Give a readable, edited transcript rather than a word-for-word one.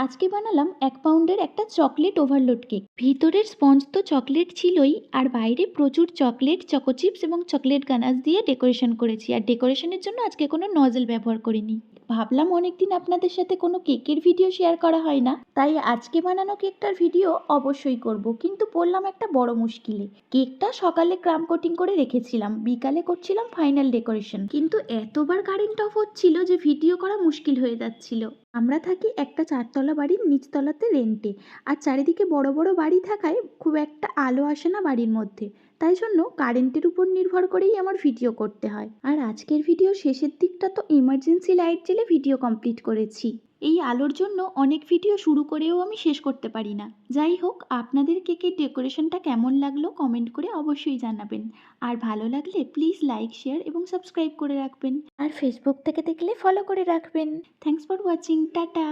আজকে বানালাম 1 পাউন্ডের একটা চকলেট ওভারলোড কেক। ভিতরের স্পঞ্জ তো চকলেট ছিলই, আর বাইরে প্রচুর চকলেট, চকো চিপস এবং চকলেট গানাশ দিয়ে ডেকোরেশন করেছি। আর ডেকোরেশনের জন্য আজকে কোনো নজেল ব্যবহার করিনি। ভাবলাম অনেকদিন আপনাদের সাথে কোনো কেকের ভিডিও শেয়ার করা হয় না, তাই আজকে বানানো কেকটার ভিডিও অবশ্যই করব। কিন্তু পড়লাম একটা বড় মুশকিলে। কেকটা সকালে ক্রাম কোটিং করে রেখেছিলাম, বিকালে করছিলাম ফাইনাল ডেকোরেশন, কিন্তু এতবার কারেন্ট অফ হচ্ছিল যে ভিডিও করা মুশকিল হয়ে যাচ্ছিল। আমরা থাকি একটা 4 তলা বাড়ির নিচতলাতে রেন্টে, আর চারিদিকে বড় বড় বাড়ি থাকায় খুব একটা আলো আসে না বাড়ির মধ্যে, তাই জন্য কারেন্টের উপর নির্ভর করেই আমার ভিডিও করতে হয়। আর আজকের ভিডিও শেষের দিকটা তো ইমার্জেন্সি লাইট জ্বেলে ভিডিও কমপ্লিট করেছি। এই আলোর জন্য অনেক ভিডিও শুরু করেও আমি শেষ করতে পারি না। যাই হোক, আপনাদের কেকের ডেকোরেশনটা কেমন লাগলো কমেন্ট করে অবশ্যই জানাবেন। আর ভালো লাগলে প্লিজ লাইক, শেয়ার এবং সাবস্ক্রাইব করে রাখবেন। আর ফেসবুক থেকে দেখলে ফলো করে রাখবেন। Thanks for watching. টাটা।